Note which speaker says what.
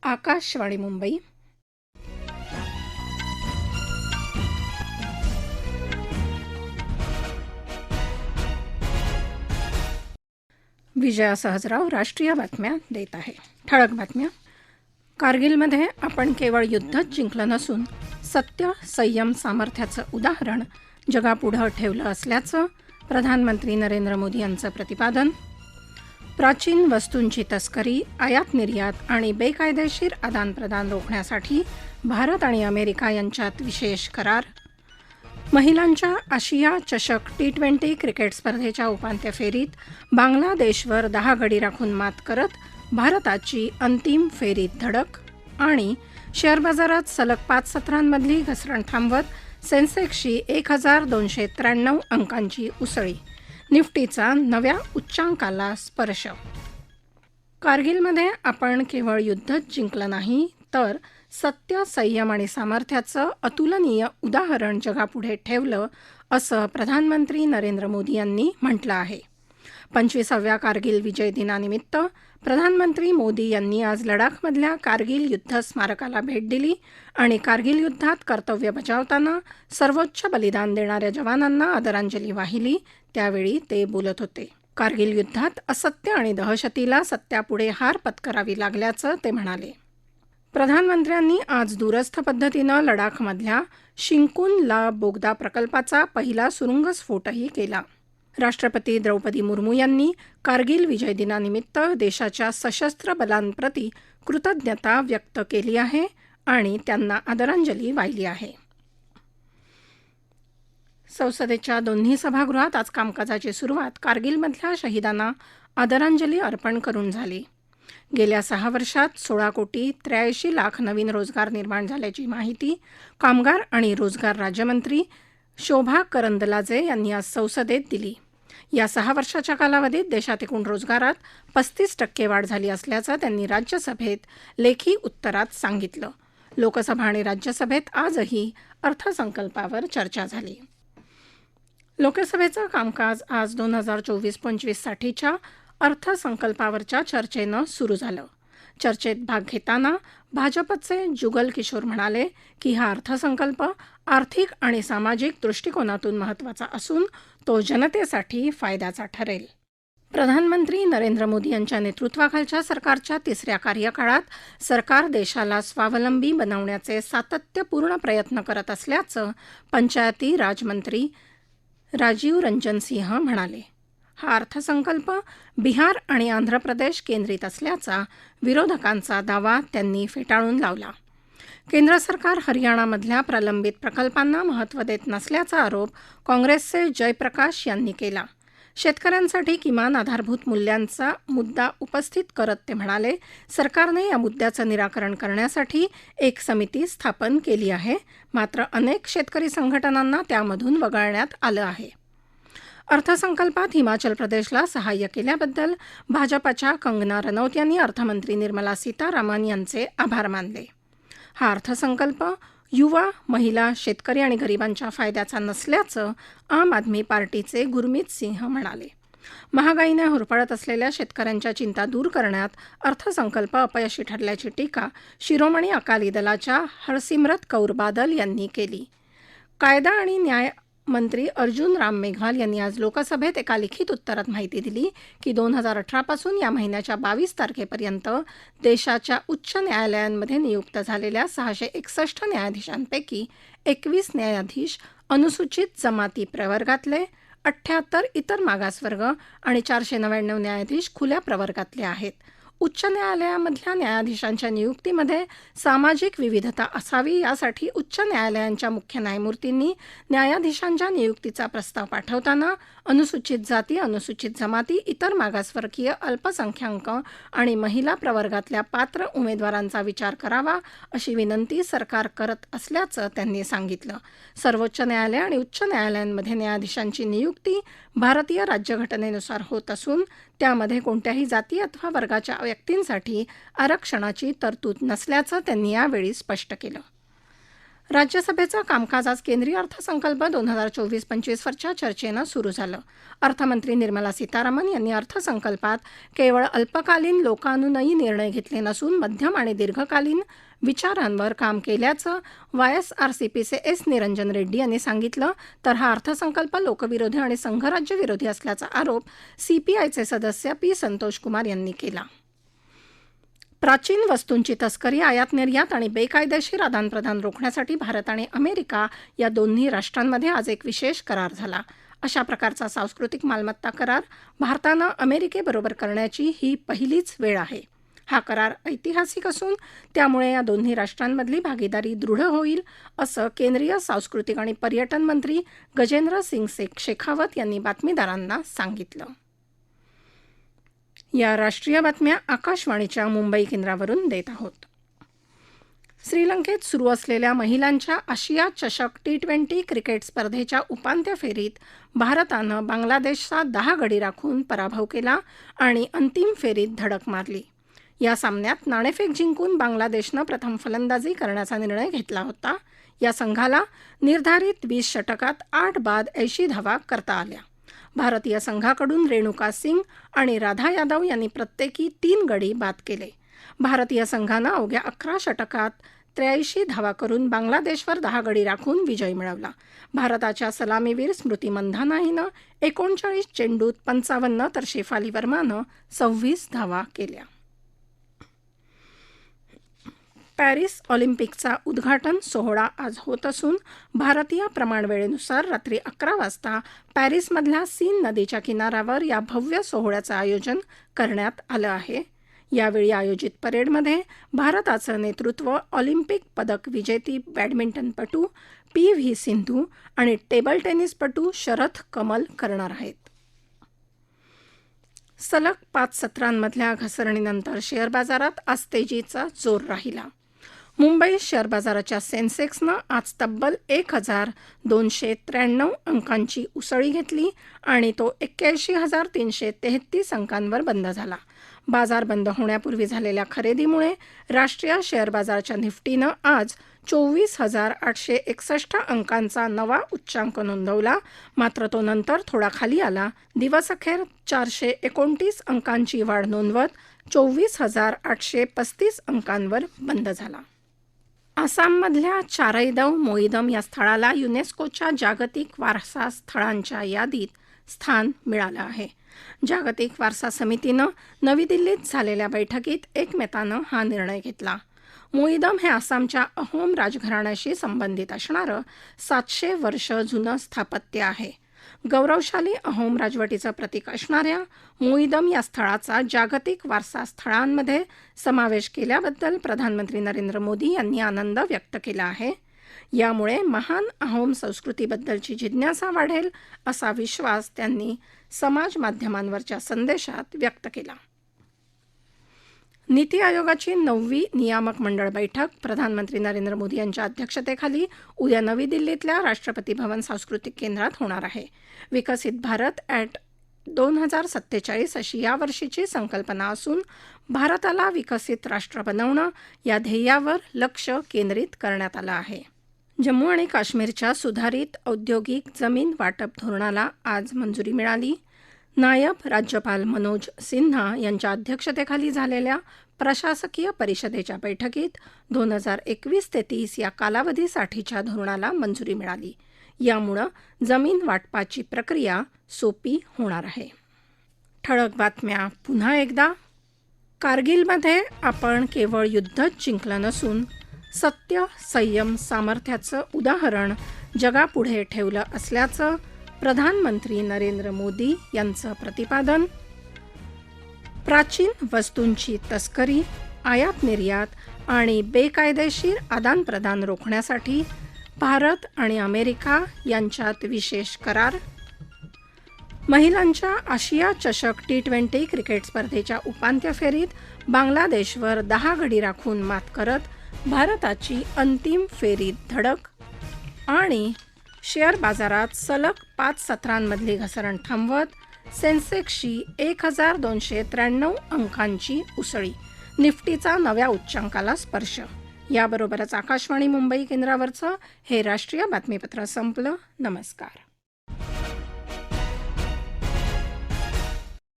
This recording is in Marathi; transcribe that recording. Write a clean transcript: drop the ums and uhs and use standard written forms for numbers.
Speaker 1: आकाशवाणी मुंबई. विजया सहजराव राष्ट्रीय बातम्या देत आहे. ठळक बातम्या. कारगिलमध्ये आपण केवळ युद्धच जिंकलं नसून सत्य, संयम, सामर्थ्याचं उदाहरण जगापुढं ठेवलं असल्याचं प्रधानमंत्री नरेंद्र मोदी यांचं प्रतिपादन. प्राचीन वस्तूंची तस्करी, आयात निर्यात आणि बेकायदेशीर आदानप्रदान रोखण्यासाठी भारत आणि अमेरिका यांच्यात विशेष करार. महिलांच्या आशिया चषक T20 क्रिकेट स्पर्धेच्या उपांत्य फेरीत बांगलादेशवर 10 गडी राखून मात करत भारताची अंतिम फेरीत धडक. आणि शेअर बाजारात सलग 5 सत्रांमधली घसरण थांबवत सेन्सेक्सची 1293 अंकांची उसळी. निफ्टीचा नव्या उच्चांकाला स्पर्श. कारगिलमध्ये आपण केवळ युद्धच जिंकलं नाही तर सत्य, संयम आणि सामर्थ्याचं अतुलनीय उदाहरण जगापुढे ठेवलं असं प्रधानमंत्री नरेंद्र मोदी यांनी म्हटलं आहे. 25व्या कारगिल विजय दिनानिमित्त प्रधानमंत्री मोदी यांनी आज लडाखमधल्या कारगिल युद्ध स्मारकाला भेट दिली आणि कारगिल युद्धात कर्तव्य बजावताना सर्वोच्च बलिदान देणाऱ्या जवानांना आदरांजली वाहिली. त्यावेळी ते बोलत होते. कारगिल युद्धात असत्य आणि दहशतीला सत्यापुढे हार पत्करावी लागल्याचं ते म्हणाले. प्रधानमंत्र्यांनी आज दूरस्थ पद्धतीनं लडाखमधल्या शिंकुन ला बोगदा प्रकल्पाचा पहिला सुरुंगस्फोटही केला. राष्ट्रपती द्रौपदी मुर्मू यांनी कारगिल विजय दिनानिमित्त देशाच्या सशस्त्र बलांप्रती कृतज्ञता व्यक्त केली आहे आणि त्यांना आदरांजली वाहिली आहे. संसदेच्या दोन्ही सभागृहात आज कामकाजाची सुरुवात कारगिलमधल्या शहीदांना आदरांजली अर्पण करून झाली. गेल्या 6 वर्षात 16,83,00,000 नवीन रोजगार निर्माण झाल्याची माहिती कामगार आणि रोजगार राज्यमंत्री शोभा करंदलाजे यांनी आज संसदेत दिली. या 6 वर्षाच्या कालावधीत देशात एकूण रोजगारात 35% वाढ झाली असल्याचं त्यांनी राज्यसभेत लेखी उत्तरात सांगितलं. लोकसभा आणि राज्यसभेत आजही अर्थसंकल्पावर चर्चा झाली. लोकसभेचं कामकाज आज 2024-25 साठीच्या अर्थसंकल्पावरच्या चर्चेनं सुरू झालं. चर्चेत भाग घेताना भाजपचे जुगल किशोर म्हणाले की हा अर्थसंकल्प आर्थिक आणि सामाजिक दृष्टिकोनातून महत्त्वाचा असून तो जनतेसाठी फायद्याचा ठरेल. प्रधानमंत्री नरेंद्र मोदी यांच्या नेतृत्वाखालच्या सरकारच्या 3ऱ्या कार्यकाळात सरकार देशाला स्वावलंबी बनवण्याचे सातत्यपूर्ण प्रयत्न करत असल्याचं पंचायती राज मंत्री राजीव रंजन सिंह म्हणाले. हा अर्थसंकल्प बिहार आणि आंध्र प्रदेश केंद्रित असल्याचा विरोधकांचा दावा त्यांनी फेटाळून लावला. केंद्र सरकार हरियाणामधल्या प्रलंबित प्रकल्पांना महत्त्व देत नसल्याचा आरोप काँग्रेसचे जयप्रकाश यांनी केला. शेतकऱ्यांसाठी किमान आधारभूत मूल्यांचा मुद्दा उपस्थित करत ते म्हणाले, सरकारने या मुद्द्याचं निराकरण करण्यासाठी एक समिती स्थापन केली आहे, मात्र अनेक शेतकरी संघटनांना त्यामधून वगळण्यात आलं आहे. अर्थसंकल्पात हिमाचल प्रदेशला सहाय्य केल्याबद्दल भाजपाच्या कंगना रनौत यांनी अर्थमंत्री निर्मला सीतारामन यांचे आभार मानले. हा अर्थसंकल्प युवा, महिला, शेतकरी आणि गरिबांच्या फायद्याचा नसल्याचं आम आदमी पार्टीचे गुरमीत सिंह म्हणाले. महागाईने होरपळत असलेल्या शेतकऱ्यांच्या चिंता दूर करण्यात अर्थसंकल्प अपयशी ठरल्याची टीका शिरोमणी अकाली दलाच्या हरसिमरत कौर बादल यांनी केली. कायदा आणि न्याय मंत्री अर्जुन राम मेघवाल यांनी आज लोकसभेत एका लिखित उत्तरात माहिती दिली की 2018 पासून या महिन्याच्या 22 तारखेपर्यंत देशाच्या उच्च न्यायालयांमध्ये नियुक्त झालेल्या 661 न्यायाधीशांपैकी 21 न्यायाधीश अनुसूचित जमाती प्रवर्गातले, 78 इतर मागासवर्ग आणि 499 न्यायाधीश खुल्या प्रवर्गातले आहेत. उच्च न्यायालयामधल्या न्यायाधीशांच्या नियुक्तीमध्ये सामाजिक विविधता असावी यासाठी उच्च न्यायालयांच्या मुख्य न्यायमूर्तींनी न्यायाधीशांच्या नियुक्तीचा प्रस्ताव पाठवताना अनुसूचित जाती, अनुसूचित जमाती, इतर मागासवर्गीय, अल्पसंख्याक आणि महिला प्रवर्गातल्या पात्र उमेदवारांचा विचार करावा अशी विनंती सरकार करत असल्याचं त्यांनी सांगितलं. सर्वोच्च न्यायालय आणि उच्च न्यायालयांमध्ये न्यायाधीशांची नियुक्ती भारतीय राज्यघटनेनुसार होत असून त्यामध्ये कोणत्याही जाती अथवा वर्गाच्या व्यक्तींसाठी आरक्षणाची तरतूद नसल्याचं त्यांनी यावेळी स्पष्ट केलं. राज्यसभेचं कामकाज आज केंद्रीय अर्थसंकल्प 2024-25 वरच्या चर्चेनं सुरू झालं. अर्थमंत्री निर्मला सीतारामन यांनी अर्थसंकल्पात केवळ अल्पकालीन लोकानुनयी निर्णय घेतले नसून मध्यम आणि दीर्घकालीन विचारांवर काम केल्याचं वायएसआरसीपीचे एस निरंजन रेड्डी यांनी सांगितलं. तर हा अर्थसंकल्प लोकविरोधी आणि संघराज्यविरोधी असल्याचा आरोप सीपीआयचे सदस्य पी संतोष कुमार यांनी केला. प्राचीन वस्तूंची तस्करी, आयात निर्यात आणि बेकायदेशीर आदानप्रदान रोखण्यासाठी भारत आणि अमेरिका या दोन्ही राष्ट्रांमध्ये आज एक विशेष करार झाला. अशा प्रकारचा सांस्कृतिक मालमत्ता करार भारतानं अमेरिकेबरोबर करण्याची ही पहिलीच वेळ आहे. हा करार ऐतिहासिक असून त्यामुळे या दोन्ही राष्ट्रांमधली भागीदारी दृढ होईल, असं केंद्रीय सांस्कृतिक आणि पर्यटन मंत्री गजेंद्र सिंग शेखावत यांनी बातमीदारांना सांगितलं. या राष्ट्रीय बातम्या आकाशवाणीच्या मुंबई केंद्रावरून देत आहोत. श्रीलंकेत सुरू असलेल्या महिलांच्या आशिया चषक T20 क्रिकेट स्पर्धेच्या उपांत्य फेरीत भारतानं बांगलादेशचा 10 गडी राखून पराभव केला आणि अंतिम फेरीत धडक मारली. या सामन्यात नाणेफेक जिंकून बांगलादेशनं प्रथम फलंदाजी करण्याचा निर्णय घेतला होता. या संघाला निर्धारित 20 षटकात 8 बाद 80 धावा करता आल्या. भारतीय संघाकडून रेणुका सिंग आणि राधा यादव यांनी प्रत्येकी 3 गडी बाद केले. भारतीय संघानं अवघ्या 11 षटकात 83 धावा करून बांगलादेशवर 10 गडी राखून विजय मिळवला. भारताच्या सलामीवीर स्मृती मंधाना हिनं 39 चेंडूत 55 तर शेफाली वर्मानं 26 धावा केल्या. पॅरिस ऑलिम्पिकचा उद्घाटन सोहळा आज होत असून भारतीय प्रमाणवेळेनुसार रात्री 11 वाजता पॅरिसमधल्या सीन नदीच्या किनाऱ्यावर या भव्य सोहळ्याचं आयोजन करण्यात आलं आहे. यावेळी आयोजित परेडमध्ये भारताचं नेतृत्व ऑलिम्पिक पदक विजेती बॅडमिंटनपटू PV सिंधू आणि टेबल टेनिसपटू शरथ कमल करणार आहेत. सलग 5 सत्रांमधल्या घसरणीनंतर शेअर बाजारात आज तेजीचा जोर राहिला. मुंबई शेअर बाजाराच्या सेन्सेक्सनं आज तब्बल 1293 अंकांची उसळी घेतली आणि तो 81,333 अंकांवर बंद झाला. बाजार बंद होण्यापूर्वी झालेल्या खरेदीमुळे राष्ट्रीय शेअर बाजाराच्या निफ्टीनं आज 24,861 अंकांचा नवा उच्चांक नोंदवला. मात्र तो नंतर थोडा खाली आला. दिवसअखेर 429 अंकांची वाढ नोंदवत 24,835 अंकांवर बंद झाला. आसाममधल्या चारईदव मोईदम या स्थळाला युनेस्कोच्या जागतिक वारसा स्थळांच्या यादीत स्थान मिळालं आहे. जागतिक वारसा समितीनं नवी दिल्लीत झालेल्या बैठकीत एकमतानं हा निर्णय घेतला. मोईदम हे आसामच्या अहोम राजघराण्याशी संबंधित असणारं 700 वर्ष जुनं स्थापत्य आहे. गौरवशाली अहोम राजवटीचं प्रतीक असणाऱ्या मोईदम या स्थळाचा जागतिक वारसा स्थळांमध्ये समावेश केल्याबद्दल प्रधानमंत्री नरेंद्र मोदी यांनी आनंद व्यक्त केला आहे. यामुळे महान अहोम संस्कृतीबद्दलची जिज्ञासा वाढेल असा विश्वास त्यांनी समाज माध्यमांवरच्या संदेशात व्यक्त केला. नीती आयोगाची 9वी नियामक मंडळ बैठक प्रधानमंत्री नरेंद्र मोदी यांच्या अध्यक्षतेखाली उद्या नवी दिल्लीतल्या राष्ट्रपती भवन सांस्कृतिक केंद्रात होणार आहे. विकसित भारत ॲट 2047 अशी यावर्षीची संकल्पना असून भारताला विकसित राष्ट्र बनवणं या ध्येयावर लक्ष केंद्रित करण्यात आलं आहे. जम्मू आणि काश्मीरच्या सुधारित औद्योगिक जमीन वाटप धोरणाला आज मंजुरी मिळाली. नायब राज्यपाल मनोज सिन्हा यांच्या अध्यक्षतेखाली झालेल्या प्रशासकीय परिषदेच्या बैठकीत 2021 ते 30 या कालावधीसाठीच्या धोरणाला मंजुरी मिळाली. यामुळं जमीन वाटपाची प्रक्रिया सोपी होणार आहे. ठळक बातम्या पुन्हा एकदा. कारगिलमध्ये आपण केवळ युद्धच जिंकलं नसून सत्य, संयम, सामर्थ्याचं उदाहरण जगापुढे ठेवलं असल्याचं प्रधानमंत्री नरेंद्र मोदी यांचं प्रतिपादन. प्राचीन वस्तूंची तस्करी, आयात निर्यात आणि बेकायदेशीर आदानप्रदान रोखण्यासाठी भारत आणि अमेरिका यांच्यात विशेष करार. महिलांच्या आशिया चषक T20 क्रिकेट स्पर्धेच्या उपांत्य फेरीत बांगलादेशवर 10 गडी राखून मात करत भारताची अंतिम फेरीत धडक. आणि शेअर बाजारात सलग 5 सत्रांमधली घसरण थांबवत सेन्सेक्सची 1293 अंकांची उसळी. निफ्टीचा नव्या उच्चांकाला स्पर्श. याबरोबरच आकाशवाणी मुंबई केंद्रावरचं हे राष्ट्रीय बातमीपत्र संपलं. नमस्कार.